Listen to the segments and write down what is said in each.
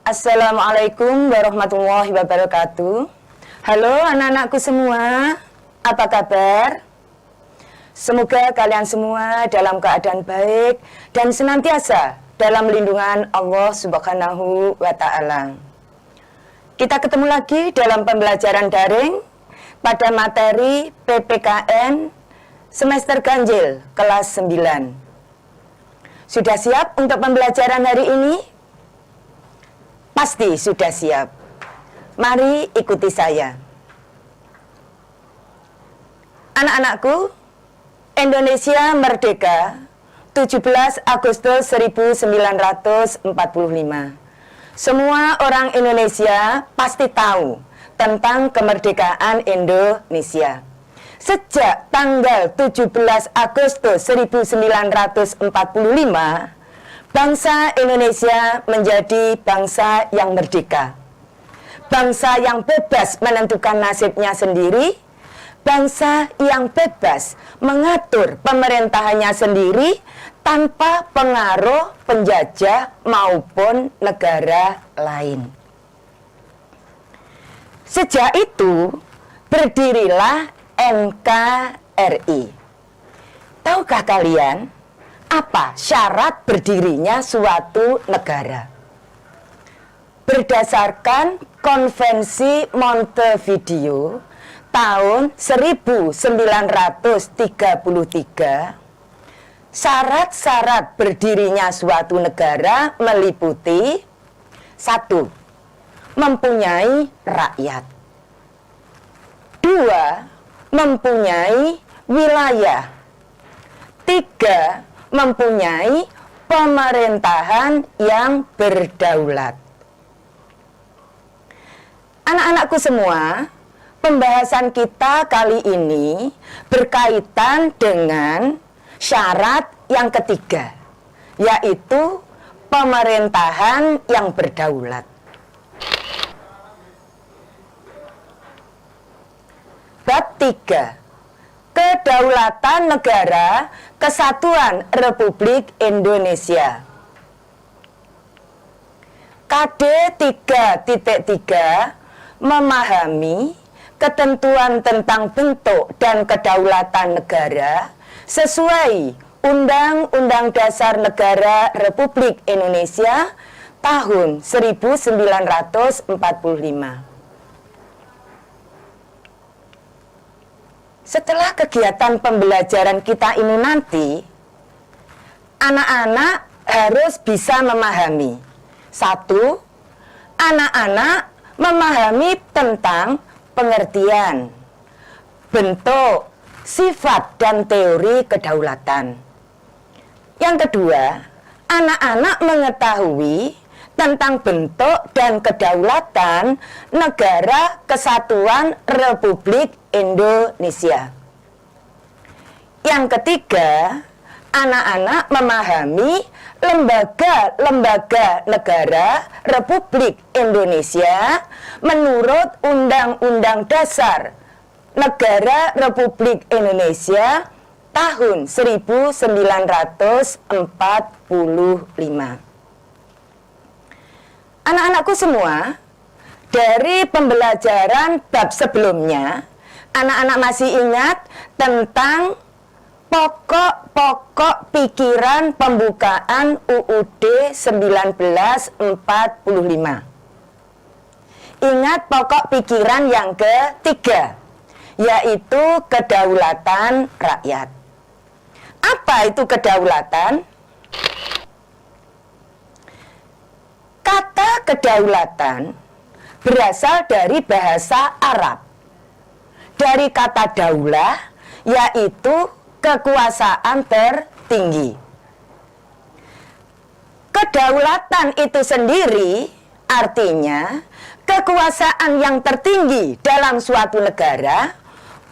Assalamualaikum warahmatullahi wabarakatuh. Halo anak-anakku semua, apa kabar? Semoga kalian semua dalam keadaan baik dan senantiasa dalam lindungan Allah Subhanahu wa Ta'ala. Kita ketemu lagi dalam pembelajaran daring pada materi PPKN semester ganjil kelas 9. Sudah siap untuk pembelajaran hari ini? Pasti sudah siap. Mari ikuti saya. Anak-anakku, Indonesia merdeka 17 Agustus 1945. Semua orang Indonesia pasti tahu tentang kemerdekaan Indonesia. Sejak tanggal 17 Agustus 1945, bangsa Indonesia menjadi bangsa yang merdeka. Bangsa yang bebas menentukan nasibnya sendiri. Bangsa yang bebas mengatur pemerintahannya sendiri tanpa pengaruh penjajah maupun negara lain. Sejak itu berdirilah NKRI. Tahukah kalian apa syarat berdirinya suatu negara? Berdasarkan Konvensi Montevideo tahun 1933, syarat-syarat berdirinya suatu negara meliputi: 1. Mempunyai rakyat. 2. Mempunyai wilayah. 3. Mempunyai pemerintahan yang berdaulat. Anak-anakku semua, pembahasan kita kali ini berkaitan dengan syarat yang ketiga, yaitu pemerintahan yang berdaulat. Bab 3. Kedaulatan Negara Kesatuan Republik Indonesia. KD 3.3 memahami ketentuan tentang bentuk dan kedaulatan negara sesuai Undang-Undang Dasar Negara Republik Indonesia tahun 1945. Setelah kegiatan pembelajaran kita ini nanti, anak-anak harus bisa memahami. 1. Anak-anak memahami tentang pengertian, bentuk, sifat, dan teori kedaulatan. Yang kedua, anak-anak mengetahui tentang bentuk dan kedaulatan Negara Kesatuan Republik Indonesia. Yang ketiga, anak-anak memahami lembaga-lembaga negara Republik Indonesia menurut Undang-Undang Dasar Negara Republik Indonesia tahun 1945. Anak-anakku semua, dari pembelajaran bab sebelumnya, anak-anak masih ingat tentang pokok-pokok pikiran pembukaan UUD 1945. Ingat pokok pikiran yang ketiga, yaitu kedaulatan rakyat. Apa itu kedaulatan? Kata kedaulatan berasal dari bahasa Arab. Dari kata daulah, yaitu kekuasaan tertinggi. Kedaulatan itu sendiri artinya kekuasaan yang tertinggi dalam suatu negara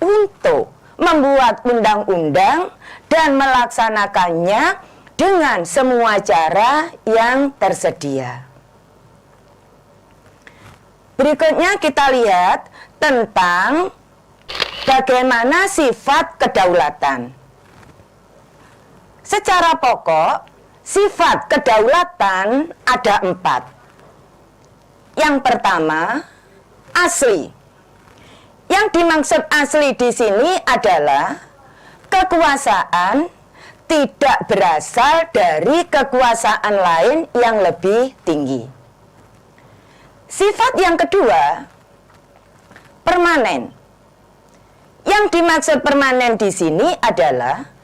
untuk membuat undang-undang dan melaksanakannya dengan semua cara yang tersedia. Berikutnya kita lihat tentang bagaimana sifat kedaulatan. Secara pokok, sifat kedaulatan ada 4. Yang pertama, asli. Yang dimaksud asli di sini adalah kekuasaan tidak berasal dari kekuasaan lain yang lebih tinggi. Sifat yang kedua, permanen. Yang dimaksud permanen di sini adalah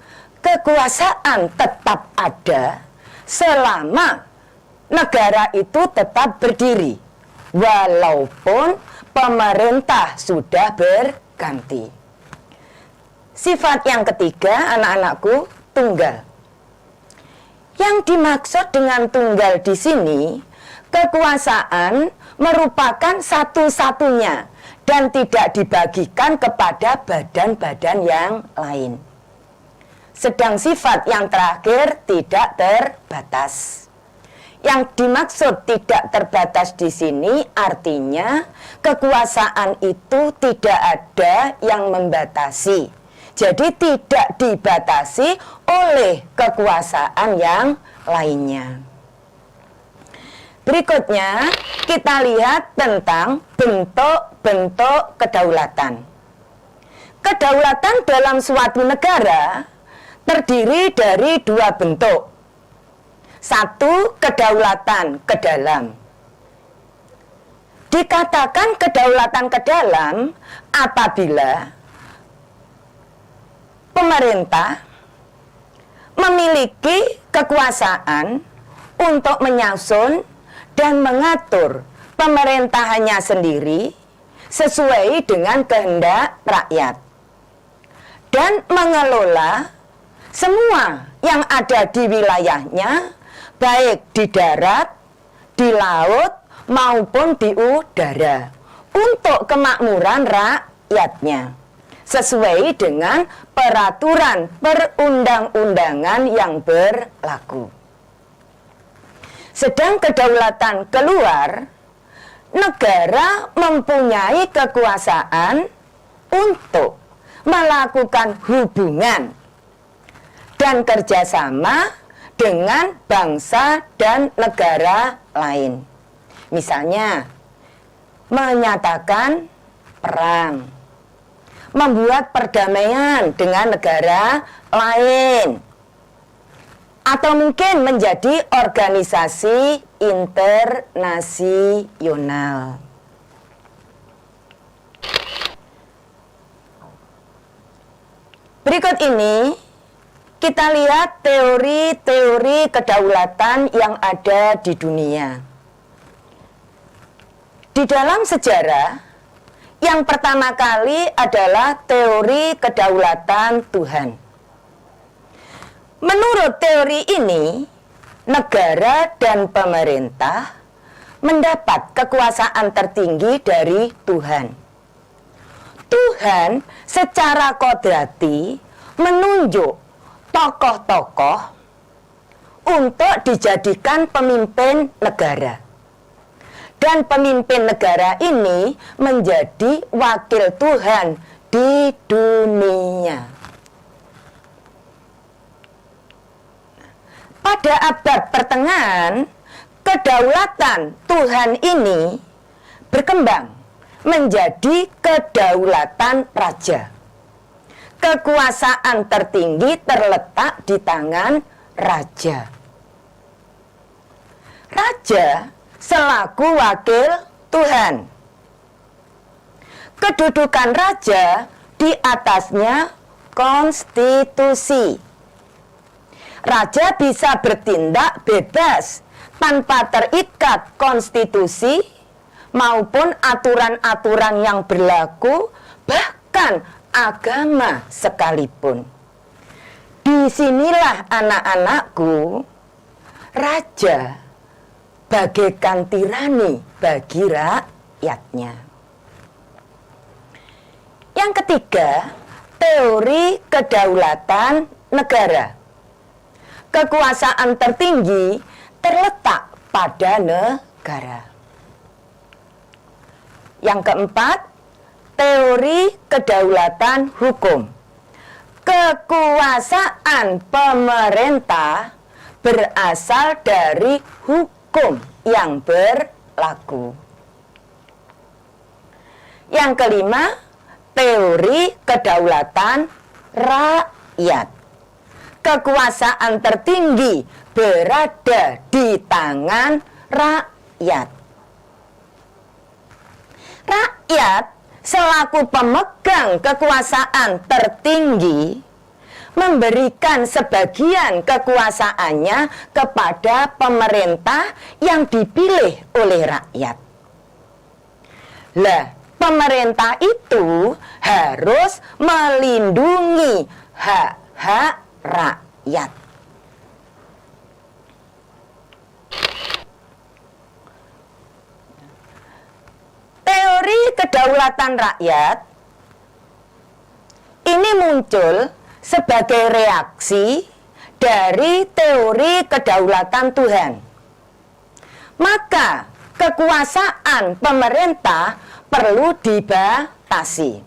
kekuasaan tetap ada selama negara itu tetap berdiri, walaupun pemerintah sudah berganti. Sifat yang ketiga, anak-anakku, tunggal. Yang dimaksud dengan tunggal di sini, kekuasaan merupakan satu-satunya dan tidak dibagikan kepada badan-badan yang lain. Sedang sifat yang terakhir tidak terbatas. Yang dimaksud tidak terbatas di sini artinya kekuasaan itu tidak ada yang membatasi. Jadi tidak dibatasi oleh kekuasaan yang lainnya. Berikutnya kita lihat tentang bentuk-bentuk kedaulatan. Kedaulatan dalam suatu negara terdiri dari dua bentuk. Satu, kedaulatan ke dalam. Dikatakan kedaulatan ke dalam apabila pemerintah memiliki kekuasaan untuk menyusun dan mengatur pemerintahannya sendiri sesuai dengan kehendak rakyat dan mengelola semua yang ada di wilayahnya, baik di darat, di laut, maupun di udara, untuk kemakmuran rakyatnya, sesuai dengan peraturan perundang-undangan yang berlaku. Sedang kedaulatan keluar, negara mempunyai kekuasaan untuk melakukan hubungan dan kerjasama dengan bangsa dan negara lain. Misalnya, menyatakan perang, membuat perdamaian dengan negara lain, atau mungkin menjadi organisasi internasional. Berikut ini kita lihat teori-teori kedaulatan yang ada di dunia. Di dalam sejarah, yang pertama kali adalah teori kedaulatan Tuhan. Menurut teori ini, negara dan pemerintah mendapat kekuasaan tertinggi dari Tuhan. Tuhan secara kodrati menunjuk tokoh-tokoh untuk dijadikan pemimpin negara. Dan pemimpin negara ini menjadi wakil Tuhan di dunia. Pada abad pertengahan, kedaulatan Tuhan ini berkembang menjadi kedaulatan raja. Kekuasaan tertinggi terletak di tangan raja. Raja selaku wakil Tuhan. Kedudukan raja di atasnya konstitusi. Raja bisa bertindak bebas tanpa terikat konstitusi maupun aturan-aturan yang berlaku, bahkan agama sekalipun. Disinilah anak-anakku, raja bagaikan tirani bagi rakyatnya. Yang ketiga, teori kedaulatan negara. Kekuasaan tertinggi terletak pada negara. Yang keempat, teori kedaulatan hukum. Kekuasaan pemerintah berasal dari hukum yang berlaku. Yang kelima, teori kedaulatan rakyat. Kekuasaan tertinggi berada di tangan rakyat. Rakyat selaku pemegang kekuasaan tertinggi memberikan sebagian kekuasaannya kepada pemerintah yang dipilih oleh rakyat. Lah, pemerintah itu harus melindungi hak-hak rakyat. Teori kedaulatan rakyat ini muncul sebagai reaksi dari teori kedaulatan Tuhan. Maka kekuasaan pemerintah perlu dibatasi.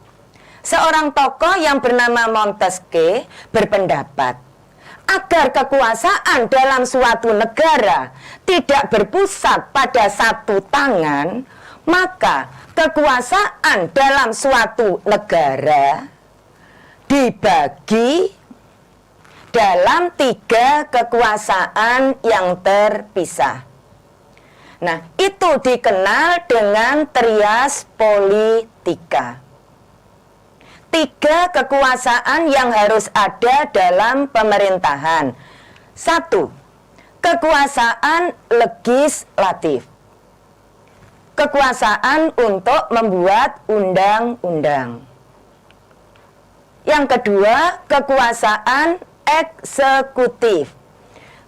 Seorang tokoh yang bernama Montesquieu berpendapat agar kekuasaan dalam suatu negara tidak berpusat pada satu tangan, maka kekuasaan dalam suatu negara dibagi dalam 3 kekuasaan yang terpisah. Nah, itu dikenal dengan trias politika. 3 kekuasaan yang harus ada dalam pemerintahan. 1. Kekuasaan legislatif. Kekuasaan untuk membuat undang-undang. Yang kedua, kekuasaan eksekutif.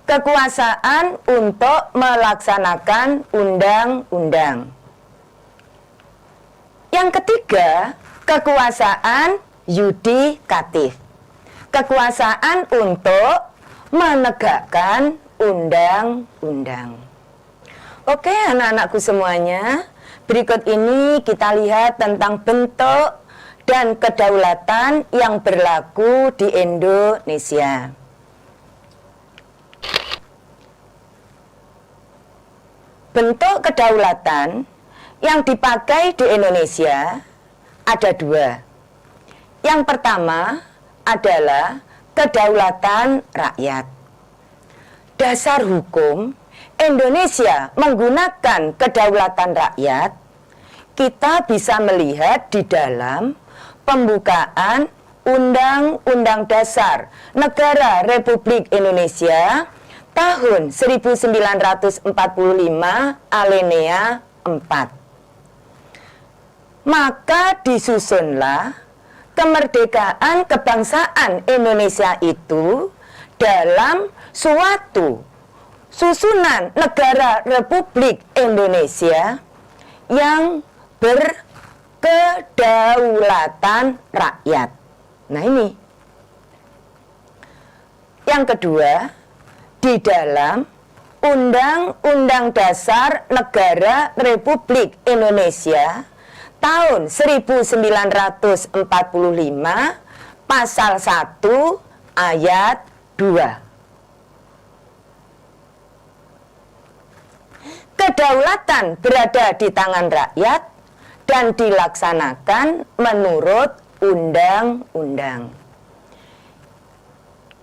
Kekuasaan untuk melaksanakan undang-undang. Yang ketiga, kekuasaan yudikatif. Kekuasaan untuk menegakkan undang-undang. Oke, anak-anakku semuanya, berikut ini kita lihat tentang bentuk dan kedaulatan yang berlaku di Indonesia. Bentuk kedaulatan yang dipakai di Indonesia ada 2. Yang pertama adalah kedaulatan rakyat. Dasar hukum Indonesia menggunakan kedaulatan rakyat, kita bisa melihat di dalam pembukaan Undang-Undang Dasar Negara Republik Indonesia tahun 1945 alinea 4. Maka disusunlah kemerdekaan kebangsaan Indonesia itu dalam suatu susunan negara Republik Indonesia yang berkedaulatan rakyat. Nah ini. Yang kedua, di dalam Undang-Undang Dasar Negara Republik Indonesia tahun 1945 pasal 1 ayat 2. Kedaulatan berada di tangan rakyat dan dilaksanakan menurut undang-undang.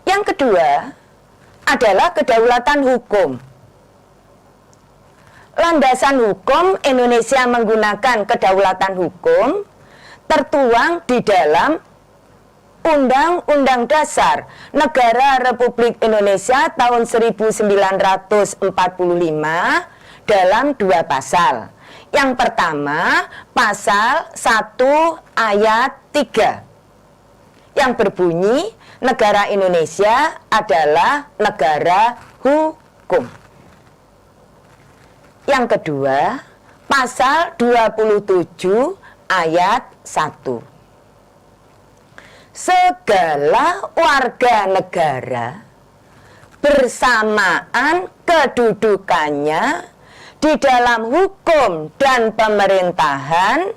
Yang kedua adalah kedaulatan hukum. Landasan hukum Indonesia menggunakan kedaulatan hukum tertuang di dalam Undang-Undang Dasar Negara Republik Indonesia tahun 1945 dalam 2 pasal. Yang pertama, pasal 1 ayat 3 yang berbunyi negara Indonesia adalah negara hukum. Yang kedua, pasal 27 ayat 1. Segala warga negara bersamaan kedudukannya di dalam hukum dan pemerintahan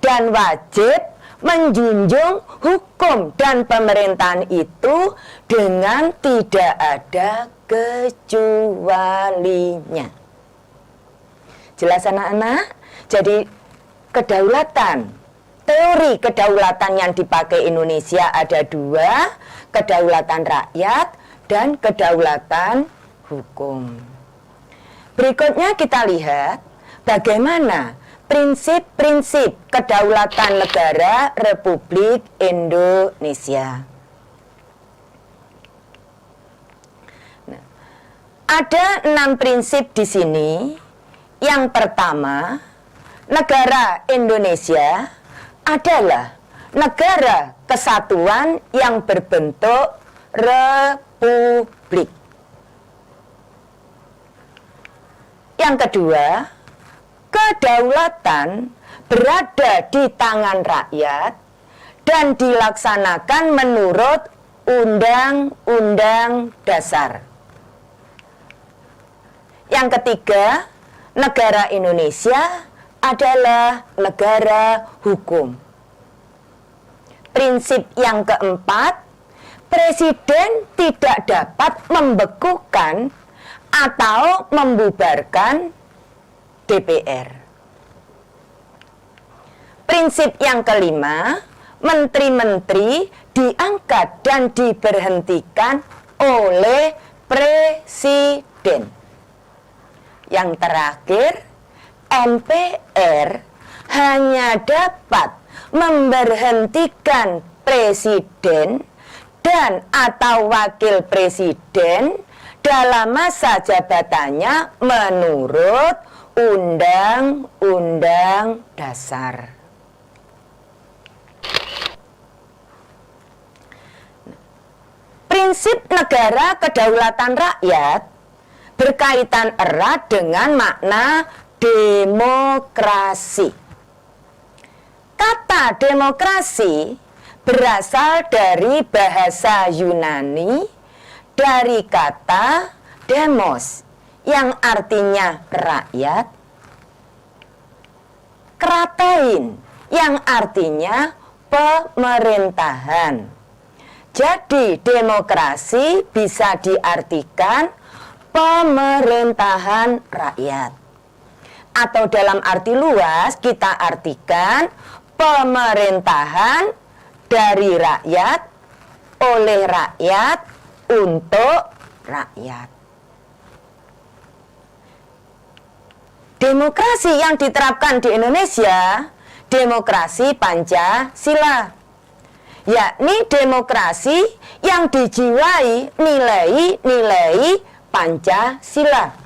dan wajib menjunjung hukum dan pemerintahan itu dengan tidak ada kecualinya. Jelas anak-anak? Jadi kedaulatan teori kedaulatan yang dipakai Indonesia ada dua, kedaulatan rakyat dan kedaulatan hukum. Berikutnya kita lihat bagaimana prinsip-prinsip kedaulatan negara Republik Indonesia. Nah, ada 6 prinsip di sini. Yang pertama, negara Indonesia adalah negara kesatuan yang berbentuk republik. Yang kedua, kedaulatan berada di tangan rakyat dan dilaksanakan menurut Undang-Undang Dasar. Yang ketiga, negara Indonesia adalah negara hukum. Prinsip yang keempat, presiden tidak dapat membekukan atau membubarkan DPR. Prinsip yang kelima, menteri-menteri diangkat dan diberhentikan oleh presiden. Yang terakhir, MPR hanya dapat memberhentikan presiden dan atau wakil presiden dalam masa jabatannya menurut Undang-Undang Dasar. Prinsip negara kedaulatan rakyat berkaitan erat dengan makna demokrasi. Kata demokrasi berasal dari bahasa Yunani dari kata demos yang artinya rakyat, kratein yang artinya pemerintahan. Jadi demokrasi bisa diartikan pemerintahan rakyat. Atau dalam arti luas kita artikan pemerintahan dari rakyat, oleh rakyat, untuk rakyat. Demokrasi yang diterapkan di Indonesia, demokrasi Pancasila, yakni demokrasi yang dijiwai nilai-nilai Pancasila.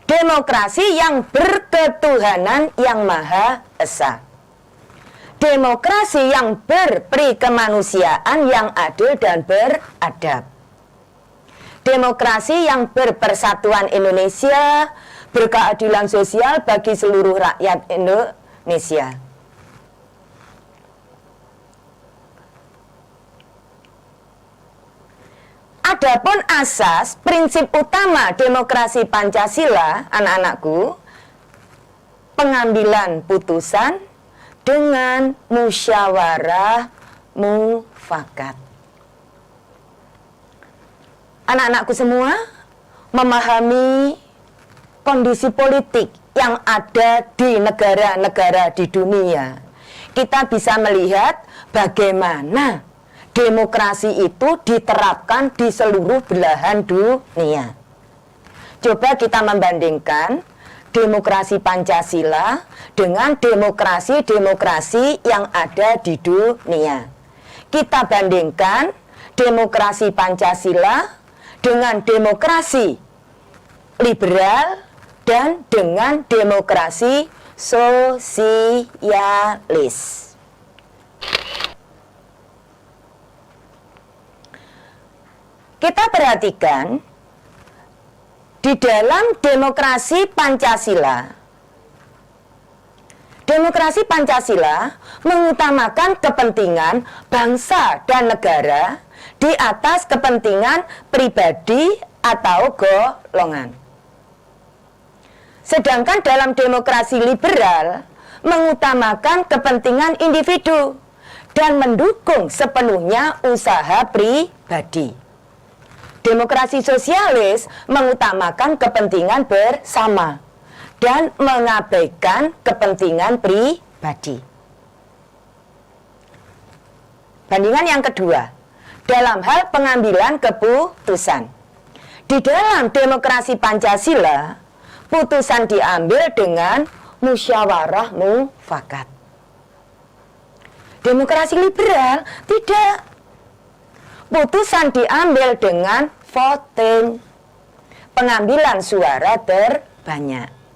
Demokrasi yang berketuhanan yang Maha Esa. Demokrasi yang berperi kemanusiaan yang adil dan beradab. Demokrasi yang berpersatuan Indonesia, berkeadilan sosial bagi seluruh rakyat Indonesia. Adapun asas prinsip utama demokrasi Pancasila, anak-anakku, pengambilan putusan dengan musyawarah mufakat. Anak-anakku semua memahami kondisi politik yang ada di negara-negara di dunia. Kita bisa melihat bagaimana demokrasi itu diterapkan di seluruh belahan dunia. Coba kita membandingkan demokrasi Pancasila dengan demokrasi-demokrasi yang ada di dunia. Kita bandingkan demokrasi Pancasila dengan demokrasi liberal dan dengan demokrasi sosialis. Kita perhatikan di dalam demokrasi Pancasila. Demokrasi Pancasila mengutamakan kepentingan bangsa dan negara di atas kepentingan pribadi atau golongan. Sedangkan dalam demokrasi liberal mengutamakan kepentingan individu dan mendukung sepenuhnya usaha pribadi. Demokrasi sosialis mengutamakan kepentingan bersama dan mengabaikan kepentingan pribadi. Perbandingan yang kedua, dalam hal pengambilan keputusan. Di dalam demokrasi Pancasila, putusan diambil dengan musyawarah mufakat. Demokrasi liberal tidak. Putusan diambil dengan voting, pengambilan suara terbanyak.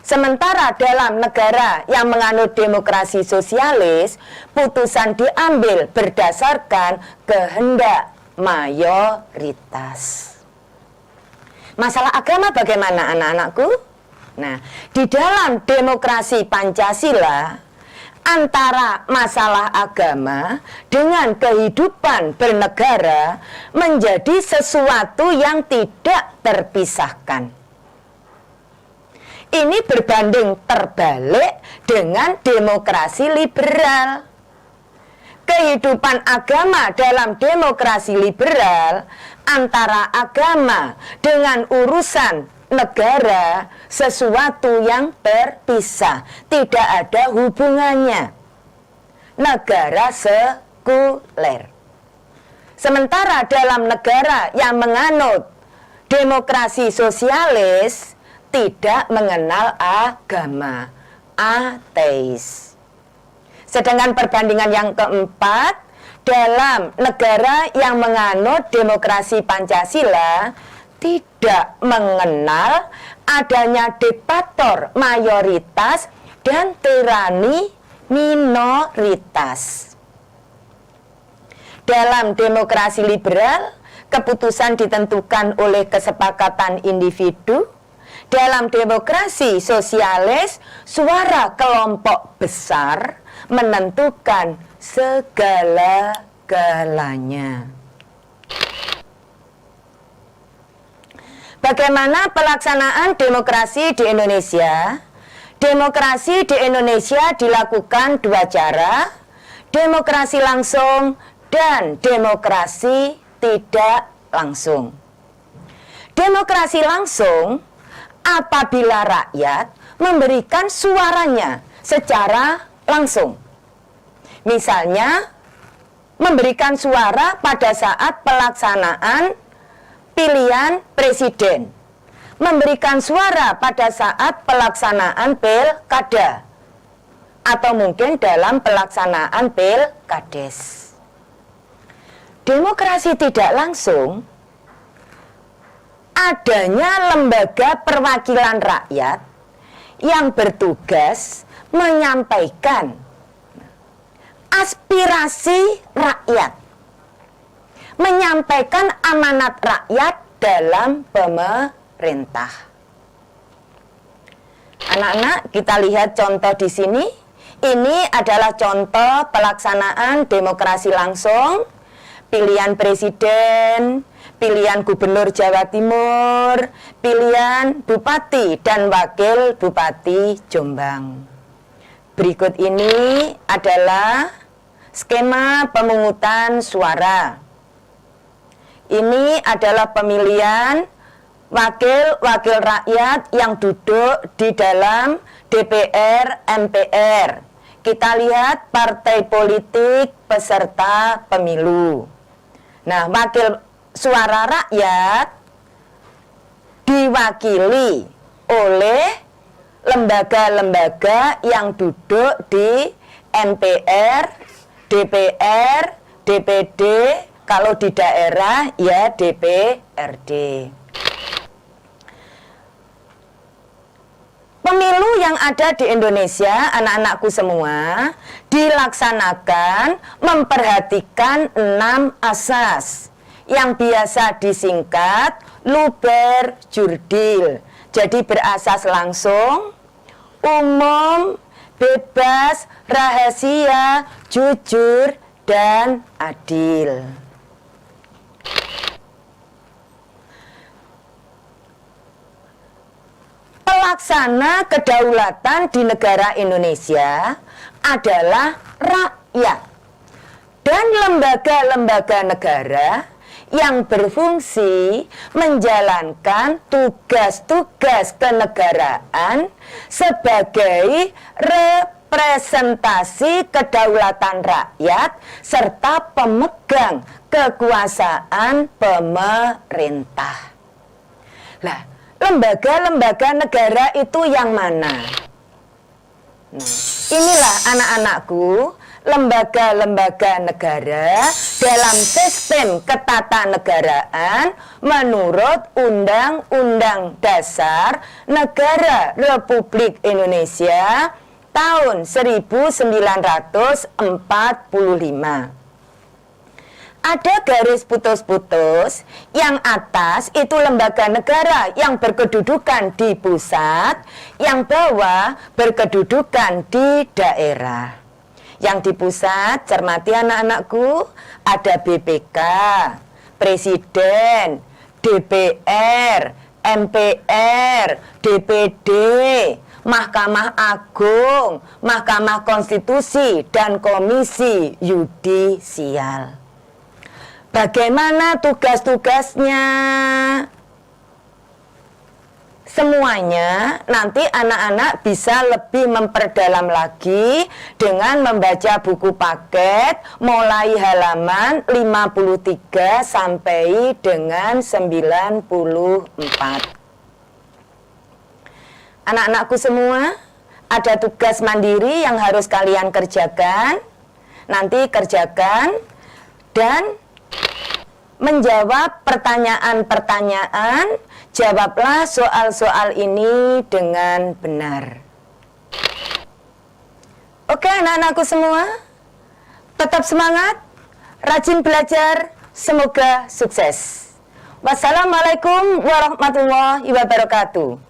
Sementara dalam negara yang menganut demokrasi sosialis, putusan diambil berdasarkan kehendak mayoritas. Masalah agama bagaimana anak-anakku? Nah, di dalam demokrasi Pancasila, antara masalah agama dengan kehidupan bernegara menjadi sesuatu yang tidak terpisahkan. Ini berbanding terbalik dengan demokrasi liberal. Kehidupan agama dalam demokrasi liberal, antara agama dengan urusan negara sesuatu yang terpisah, tidak ada hubungannya. Negara sekuler. Sementara dalam negara yang menganut demokrasi sosialis tidak mengenal agama, ateis. Sedangkan perbandingan yang keempat, dalam negara yang menganut demokrasi Pancasila tidak mengenal adanya diktator mayoritas dan tirani minoritas. Dalam demokrasi liberal, keputusan ditentukan oleh kesepakatan individu. Dalam demokrasi sosialis, suara kelompok besar menentukan segala-galanya. Bagaimana pelaksanaan demokrasi di Indonesia? Demokrasi di Indonesia dilakukan dua cara, demokrasi langsung dan demokrasi tidak langsung. Demokrasi langsung apabila rakyat memberikan suaranya secara langsung. Misalnya, memberikan suara pada saat pelaksanaan pilihan presiden, memberikan suara pada saat pelaksanaan pilkada, atau mungkin dalam pelaksanaan pilkades. Demokrasi tidak langsung, adanya lembaga perwakilan rakyat yang bertugas menyampaikan aspirasi rakyat, menyampaikan amanat rakyat dalam pemerintah. Anak-anak, kita lihat contoh di sini. Ini adalah contoh pelaksanaan demokrasi langsung, pilihan presiden, pilihan gubernur Jawa Timur, pilihan bupati dan wakil bupati Jombang. Berikut ini adalah skema pemungutan suara. Ini adalah pemilihan wakil-wakil rakyat yang duduk di dalam DPR, MPR. Kita lihat partai politik peserta pemilu. Nah, wakil suara rakyat diwakili oleh lembaga-lembaga yang duduk di MPR, DPR, DPD, kalau di daerah ya DPRD. Pemilu yang ada di Indonesia, anak-anakku semua, dilaksanakan memperhatikan 6 asas yang biasa disingkat luber jurdil. Jadi berasas langsung, umum, bebas, rahasia, jujur, dan adil. Pelaksana kedaulatan di negara Indonesia adalah rakyat dan lembaga-lembaga negara yang berfungsi menjalankan tugas-tugas kenegaraan sebagai representasi kedaulatan rakyat serta pemegang kekuasaan pemerintah. Lah, lembaga-lembaga negara itu yang mana? Nah, inilah anak-anakku, lembaga-lembaga negara dalam sistem ketatanegaraan menurut Undang-Undang Dasar Negara Republik Indonesia tahun 1945. Ada garis putus-putus, yang atas itu lembaga negara yang berkedudukan di pusat, yang bawah berkedudukan di daerah. Yang di pusat, cermati anak-anakku, ada BPK, Presiden, DPR, MPR, DPD, Mahkamah Agung, Mahkamah Konstitusi, dan Komisi Yudisial. Bagaimana tugas-tugasnya? Semuanya nanti anak-anak bisa lebih memperdalam lagi dengan membaca buku paket mulai halaman 53 sampai dengan 94. Anak-anakku semua, ada tugas mandiri yang harus kalian kerjakan. Nanti kerjakan dan menjawab pertanyaan-pertanyaan, jawablah soal-soal ini dengan benar. Oke anak-anakku semua, tetap semangat, rajin belajar, semoga sukses. Wassalamualaikum warahmatullahi wabarakatuh.